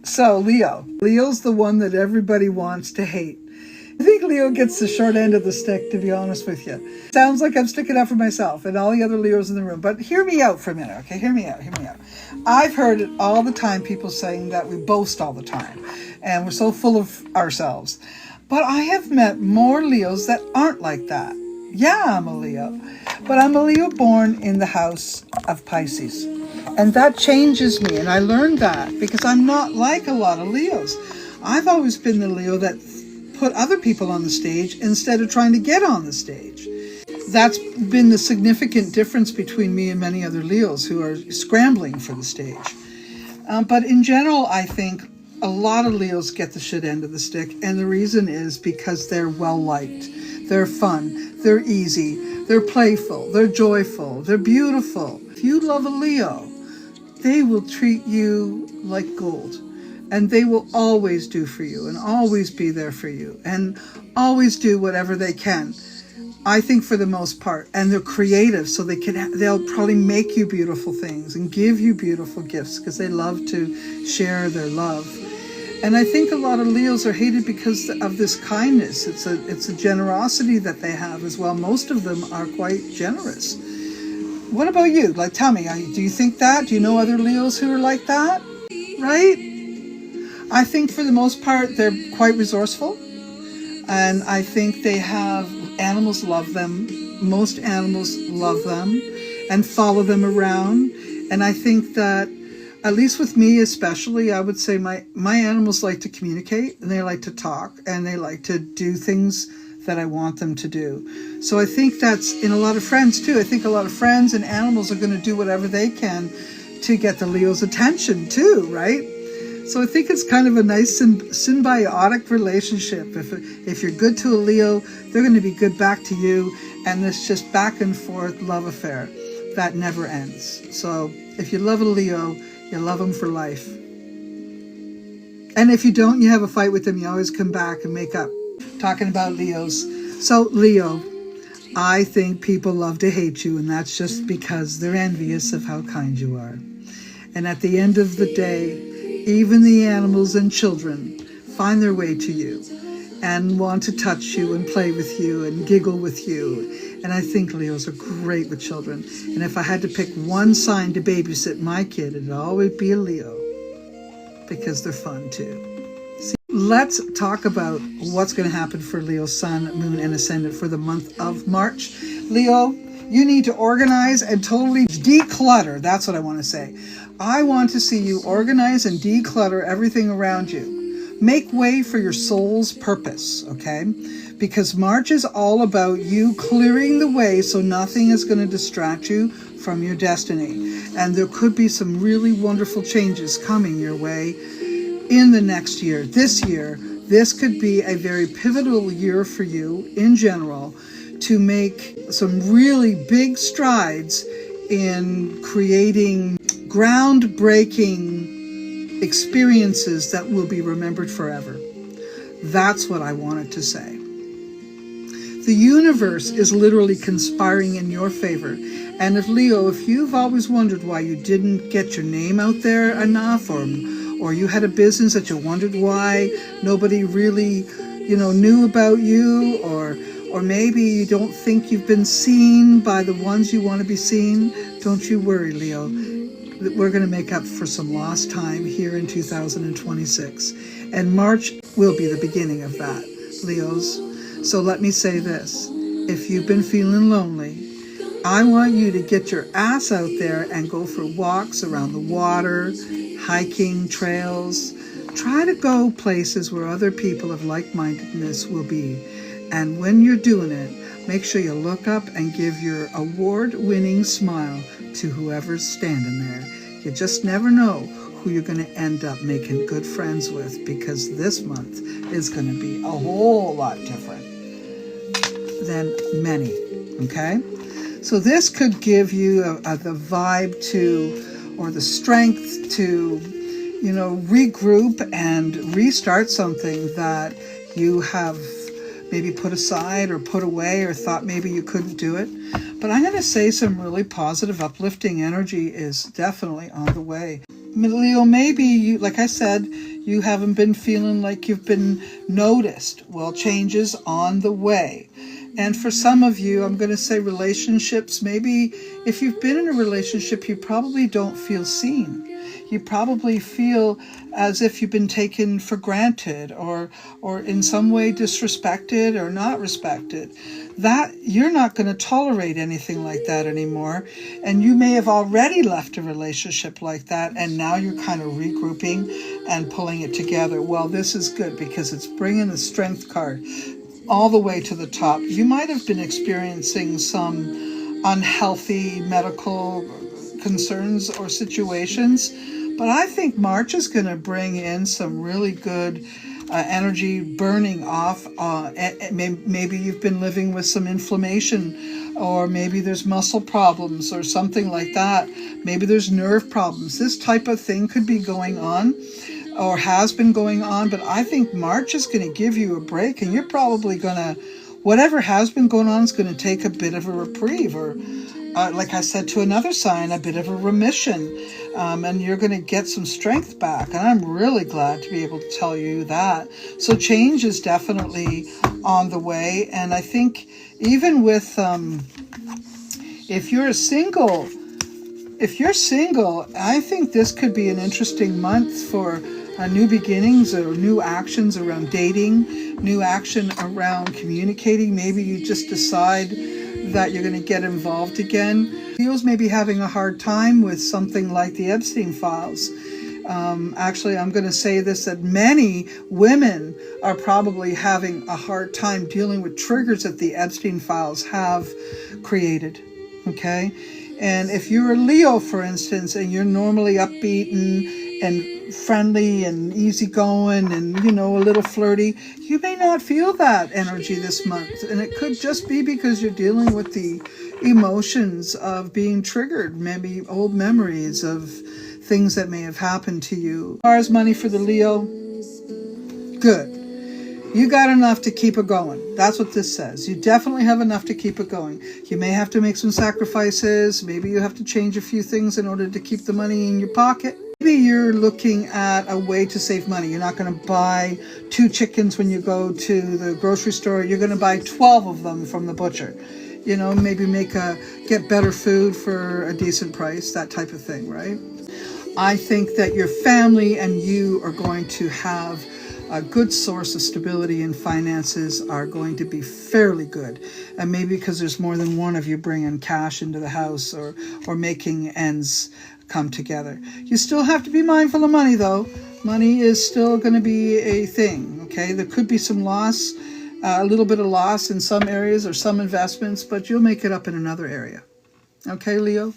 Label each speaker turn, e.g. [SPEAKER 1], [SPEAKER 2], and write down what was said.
[SPEAKER 1] So Leo. Leo's the one that everybody wants to hate. I think Leo gets the short end of the stick, to be honest with you. Sounds like I'm sticking up for myself and all the other Leos in the room, but hear me out for a minute, okay? Hear me out. I've heard it all the time, people saying that we boast all the time and we're so full of ourselves. But I have met more Leos that aren't like that. Yeah, I'm a Leo, but I'm a Leo born in the house of Pisces. And that changes me, and I learned that because I'm not like a lot of Leos. I've always been the Leo that put other people on the stage instead of trying to get on the stage. That's been the significant difference between me and many other Leos who are scrambling for the stage. But in general, I think a lot of Leos get the shit end of the stick, and the reason is because they're well-liked. They're fun, they're easy, they're playful, they're joyful, they're beautiful. If you love a Leo, they will treat you like gold. And they will always do for you and always be there for you and always do whatever they can, I think, for the most part. And they're creative, so they'll probably make you beautiful things and give you beautiful gifts because they love to share their love. And I think a lot of Leos are hated because of this kindness. It's a generosity that they have as well. Most of them are quite generous. What about you? Like, tell me, do you think that? Do you know other Leos who are like that? Right? I think for the most part, they're quite resourceful. And I think animals love them. Most animals love them and follow them around. And I think that, at least with me especially, I would say my animals like to communicate and they like to talk and they like to do things that I want them to do. So I think that's in a lot of friends too. I think a lot of friends and animals are going to do whatever they can to get the Leo's attention too, right? So I think it's kind of a nice symbiotic relationship. If you're good to a Leo, they're going to be good back to you, and this just back and forth love affair that never ends. So if you love a Leo, you love them for life. And if you don't, you have a fight with them, you always come back and make up. Talking about Leos. So Leo, I think people love to hate you, and that's just because they're envious of how kind you are. And at the end of the day, even the animals and children find their way to you and want to touch you and play with you and giggle with you. And I think Leos are great with children. And if I had to pick one sign to babysit my kid, it'd always be a Leo, because they're fun too. See, let's talk about what's going to happen for Leo's sun, moon, and ascendant for the month of March. Leo, you need to organize and totally declutter. That's what I want to say. I want to see you organize and declutter everything around you. Make way for your soul's purpose, okay? Because March is all about you clearing the way so nothing is going to distract you from your destiny. And there could be some really wonderful changes coming your way in the next year. This year, this could be a very pivotal year for you in general to make some really big strides in creating groundbreaking experiences that will be remembered forever. That's what I wanted to say. The universe is literally conspiring in your favor. And if Leo, if you've always wondered why you didn't get your name out there enough, or you had a business that you wondered why nobody really, knew about you, or maybe you don't think you've been seen by the ones you want to be seen, don't you worry, Leo. We're going to make up for some lost time here in 2026. And March will be the beginning of that, Leos. So let me say this. If you've been feeling lonely, I want you to get your ass out there and go for walks around the water, hiking, trails. Try to go places where other people of like-mindedness will be. And when you're doing it, make sure you look up and give your award-winning smile to whoever's standing there. You just never know who you're going to end up making good friends with, because this month is going to be a whole lot different than many, okay? So this could give you the vibe to, or the strength to, regroup and restart something that you have maybe put aside or put away or thought maybe you couldn't do it. But I'm going to say some really positive, uplifting energy is definitely on the way. Leo, maybe you, like I said, You haven't been feeling like you've been noticed. Well, change is on the way. And for some of you, I'm going to say relationships, maybe if you've been in a relationship, you probably don't feel seen. You probably feel as if you've been taken for granted or in some way disrespected or not respected. That you're not going to tolerate anything like that anymore. And you may have already left a relationship like that, and now you're kind of regrouping and pulling it together. Well, this is good because it's bringing the strength card all the way to the top. You might have been experiencing some unhealthy medical concerns or situations, but I think March is going to bring in some really good energy burning off. Maybe you've been living with some inflammation, or maybe there's muscle problems or something like that. Maybe there's nerve problems. This type of thing could be going on or has been going on, but I think March is going to give you a break, and you're probably going to, whatever has been going on is going to take a bit of a reprieve, or like I said to another sign, a bit of a remission, and you're going to get some strength back. And I'm really glad to be able to tell you that. So change is definitely on the way. And I think even with, if you're single, I think this could be an interesting month for new beginnings or new actions around dating, new action around communicating. Maybe you just decide that you're going to get involved again. Leos may be having a hard time with something like the Epstein files. Actually, I'm going to say this, that many women are probably having a hard time dealing with triggers that the Epstein files have created. Okay? And if you're a Leo, for instance, and you're normally upbeat and friendly and easygoing and, you know, a little flirty, you may not feel that energy this month. And it could just be because you're dealing with the emotions of being triggered, maybe old memories of things that may have happened to you. As far as money for the Leo, good. You got enough to keep it going. That's what this says. You definitely have enough to keep it going. You may have to make some sacrifices. Maybe you have to change a few things in order to keep the money in your pocket. Maybe you're looking at a way to save money. You're not going to buy 2 chickens when you go to the grocery store. You're going to buy 12 of them from the butcher. You know, maybe get better food for a decent price, that type of thing, right? I think that your family and you are going to have a good source of stability, and finances are going to be fairly good. And maybe because there's more than one of you bringing cash into the house or making ends come together. You still have to be mindful of money, though. Money is still going to be a thing, okay? There could be some loss, a little bit of loss in some areas or some investments, but you'll make it up in another area. Okay, Leo?